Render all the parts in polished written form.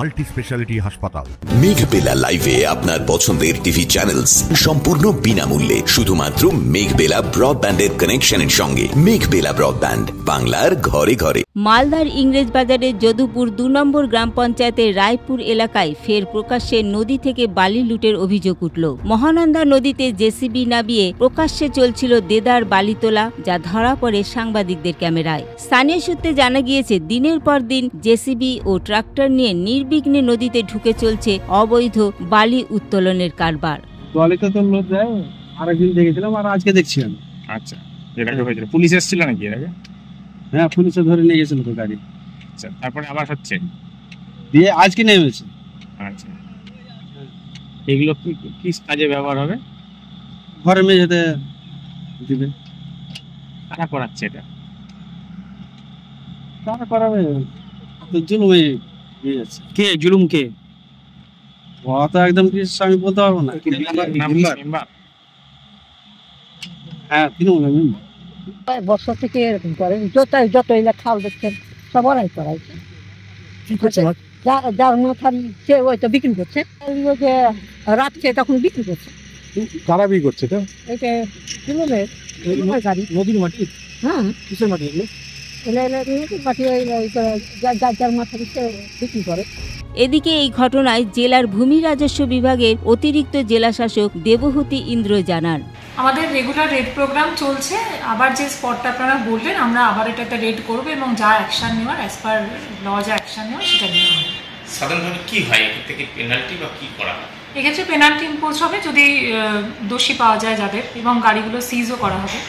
Multi speciality হাসপাতাল। মেঘবেলা লাইভে আপনার পছন্দের টিভি চ্যানেলস সম্পূর্ণ বিনামূল্যে, শুধুমাত্র মেঘবেলা ব্রডব্যান্ডের কানেকশনের সঙ্গে। মেঘবেলা ব্রডব্যান্ড, বাংলার ঘরে ঘরে। মালদার ইংরেজ বাজারের যদুপুর 2 নম্বর গ্রাম পঞ্চায়েতের রায়পুর এলাকায় ফের প্রকাশ্যে নদী থেকে বালি লুটের অভিযোগ উঠল। মহানন্দা নদীতে জেসিবি নামিয়ে প্রকাশ্যে চলছিল দেদার বালি তোলা, যা ধরা পড়ে সাংবাদিকদের ক্যামেরায়। স্থানীয় সূত্রে জানা গিয়েছে, দিনের পর দিন জেসিবি ও ট্রাক্টর নিয়ে নির্বিঘ্নে নদীতে ঢুকে চলছে অবৈধ বালি উত্তোলনের কারবার। আরেকদিন দেখেছিলাম আর আজকে দেখছি আমি। আচ্ছা, এর আগে হয়েছিল, পুলিশ এসেছিল নাকি এর আগে? হ্যাঁ, পুলিশে ধরে নিয়ে গেছিল তো গাড়ি। আচ্ছা, তারপরে আবার হচ্ছে দিয়ে আজকে নেমেছে। আচ্ছা, এগুলো কি কাজে ব্যবহার হবে? ঘরে মেঝেতে দিবে। কারা করাচ্ছে এটা? কারা করাবে? তো জুলুমে নিয়ে যাচ্ছে। কে জুলুম? কে? ও তো একদম কি আমি বলতে পারবো না। হ্যাঁ, তৃণমূলের মেম্বার। বছর থেকে এরকম করেন, যত এলাকা খাল দেখছেন সব ওরাই করাইছে। যার মাথার সে ওই তো বিক্রি করছে, যে রাতছে তখন বিক্রি করছে। কারা বিক্রি করছে? তো এটা তৃণমূলের গাড়ি। নদীর মাটি? হ্যাঁ, কিসের মাটি এগুলো? এদিকে এই ঘটনায় জেলার ভূমি রাজস্ব বিভাগের অতিরিক্ত জেলা শাসক দেবহূতি ইন্দ্র জানান, আমাদের রেগুলার রেড প্রোগ্রাম চলছে। আবার যে স্পটটা আপনারা বললেন, আমরা আবার এটাতে রেড করবো এবং যা অ্যাকশন নেওয়ার অ্যাজ পার ল যা অ্যাকশন নেওয়ার সেটা নেওয়া হবে। সাধারণভাবে কি হয় এক্ষেত্রে, কি পেনাল্টি বা কি করা হয়? এক্ষেত্রে পেনাল্টি ইম্পোজ হবে যদি দোষী পাওয়া যায় যাদের, এবং গাড়িগুলো সিজও করা হবে।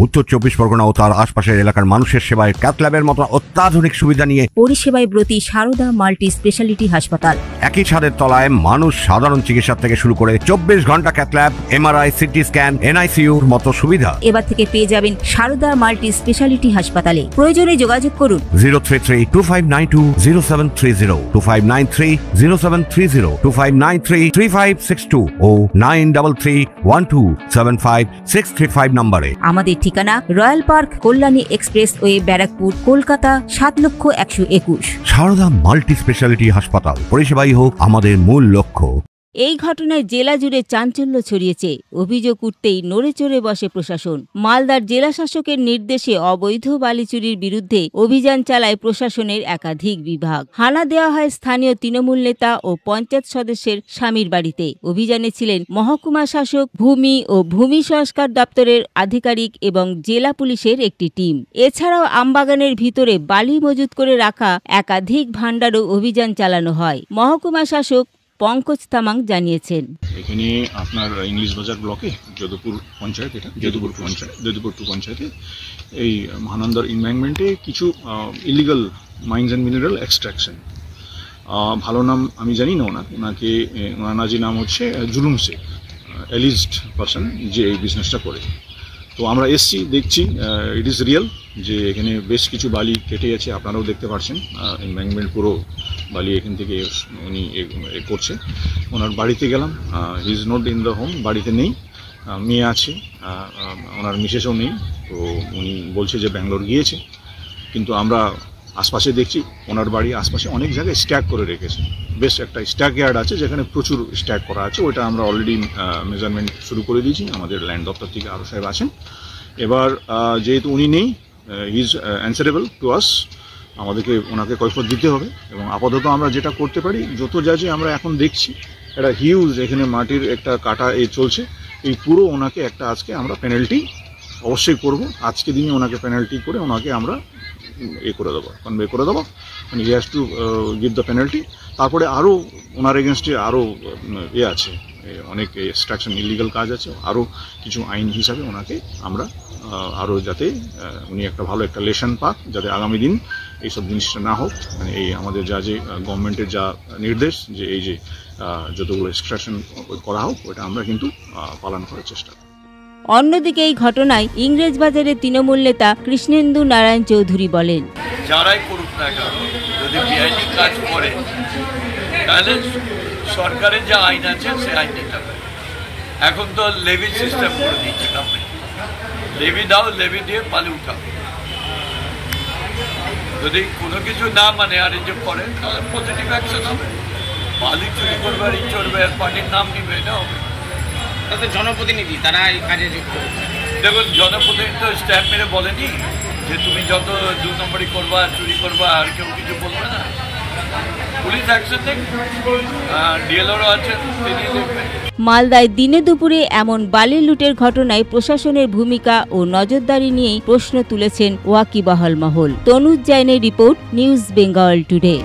উত্তর 24 পরগনা ও তার আশপাশের এলাকার মানুষের সেবায় ক্যাথ ল্যাবের মতো অত্যাধুনিক সুবিধা নিয়ে পরিষেবায় ব্রতী সারদা মাল্টি স্পেশালিটি হাসপাতাল। একই ছাদের তলায় মানুষ সাধারণ চিকিৎসা থেকে শুরু করে 24 ঘন্টা cath lab, MRI, CT scan, এনআইসিইউর মতো সুবিধা এবার থেকে পেয়ে যাবেন সারদা মাল্টি স্পেশালিটি হাসপাতালে। প্রয়োজনে যোগাযোগ করুন 033-2592-0730, 2593-0730, 2593-3562 ও 9331275635 নম্বরে। আমাদের ঠিকানা royal park, Kalyani expressway, Barrackpore, Kolkata 7,01,21। Sarada multi speciality হাসপাতাল, পরিষেবাই হোক আমাদের মূল লক্ষ্য। এই ঘটনায় জেলা জুড়ে চাঞ্চল্য ছড়িয়েছে। অভিযোগ উঠতেই নড়ে চড়ে বসে প্রশাসন। মালদার জেলা শাসকের নির্দেশে অবৈধ বালি চুরির বিরুদ্ধে অভিযান চালায় প্রশাসনের একাধিক বিভাগ। হানা দেওয়া হয় স্থানীয় তৃণমূল নেতা ও পঞ্চায়েত সদস্যের স্বামীর বাড়িতে। অভিযানে ছিলেন মহকুমা শাসক, ভূমি ও ভূমি সংস্কার দপ্তরের আধিকারিক এবং জেলা পুলিশের একটি টিম। এছাড়াও আমবাগানের ভিতরে বালি মজুত করে রাখা একাধিক ভান্ডারও অভিযান চালানো হয়। মহকুমা শাসক পঙ্কজ তামাং জানিয়েছেন, এখানে আপনার ইংলিশ বাজার ব্লকে যদুপুর পঞ্চায়েত, এটা যদুপুর 2 পঞ্চায়েতে এই মহানন্দার ইনভেস্টমেন্টে কিছু illegal mines and mineral extraction, ভালো নাম আমি জানি না ওনাকে, ওনার যে নাম হচ্ছে জুলুম শেখ, এলিজড পারসন যে এই বিজনেসটা করে। তো আমরা এসছি, দেখছি ইট ইজ রিয়েল যে এখানে বেশ কিছু বালি কেটে গেছে, আপনারাও দেখতে পাচ্ছেন। এনভায়রনমেন্ট পুরো বালি এখান থেকে উনি করছে। ওনার বাড়িতে গেলাম, he is not in the home, বাড়িতে নেই, মেয়ে আছে, ওনার মিসেসও নেই। তো উনি বলছে যে ব্যাঙ্গালোর গিয়েছে, কিন্তু আমরা আশপাশে দেখছি ওনার বাড়ি আশপাশে অনেক জায়গায় স্ট্যাক করে রেখেছে। বেশ একটা স্ট্যাক ইয়ার্ড আছে যেখানে প্রচুর স্ট্যাক করা আছে, ওইটা আমরা অলরেডি মেজারমেন্ট শুরু করে দিয়েছি, আমাদের ল্যান্ড দপ্তর থেকে আরও সাহেব আছেন। এবার যেহেতু উনি নেই, he is answerable to us, আমাদেরকে ওনাকে কৈফিয়ত দিতে হবে। এবং আপাতত আমরা যেটা করতে পারি, যত যা যে আমরা এখন দেখছি একটা হিউজ এখানে মাটির একটা কাটা চলছে, এই পুরো ওনাকে একটা আজকে আমরা পেনাল্টি অবশ্যই করব। আজকে দিনে ওনাকে পেনাল্টি করে ওনাকে আমরা করে দেবো, কনভে করে দেবো, মানে he has to give the penalty. তারপরে আরও ওনার এগেনস্টে আরও আছে, অনেক এক্সট্রাকশন ইলিগাল কাজ আছে, আরও কিছু আইন হিসাবে ওনাকে আমরা আরও যাতে উনি একটা ভালো একটা লেসন পাক, যাতে আগামী দিন এইসব জিনিসটা না হোক। মানে এই আমাদের যা যে গভর্নমেন্টের যা নির্দেশ যে এই যে যতগুলো এক্সট্রাকশন করা হোক, ওটা আমরা কিন্তু পালন করার চেষ্টা করি। অন্যদিকে এই ঘটনায় ইংরেজ বাজারের তৃণমূল নেতা কৃষ্ণেন্দু নারায়ণ চৌধুরী বলেন, যারাই করুক না কেন, যদি বেআইনি কাজ করে তাহলে সরকারের যা আইন আছে সে আইন নিতে হবে। এখন তো লেভি সিস্টেম করে দিচ্ছে গভর্নমেন্ট, লেভি দাও, লেভি দিয়ে বালি উঠাও। যদি কোনো কিছু না মানে আর এই যে করে তাহলে পজিটিভ অ্যাকশন হবে। বালি চুরি করবে আর চড়বে আর পার্টির নাম নিবে, এটা হবে। তাতে জনপ্রতিনিধি তারা এই কাজে যুক্ত। দেখুন, জনপ্রতিনিধি তো স্ট্যাম্প মেরে বলেনি যে তুমি যত 2 নম্বরই করবা, চুরি করবা, আর কেউ কিছু বলবে না। পুলিশ অ্যাকশন নেই, ডিএলআরও আছে, তিনি দেখবেন। মালদায় দিনে দুপুরে এমন বালি লুটের ঘটনায় প্রশাসনের ভূমিকা ও নজরদারি নিয়ে প্রশ্ন তুলেছেন ওয়াকিবহাল মহল। তনুজ জৈনের রিপোর্ট, নিউজ বেঙ্গল টুডে।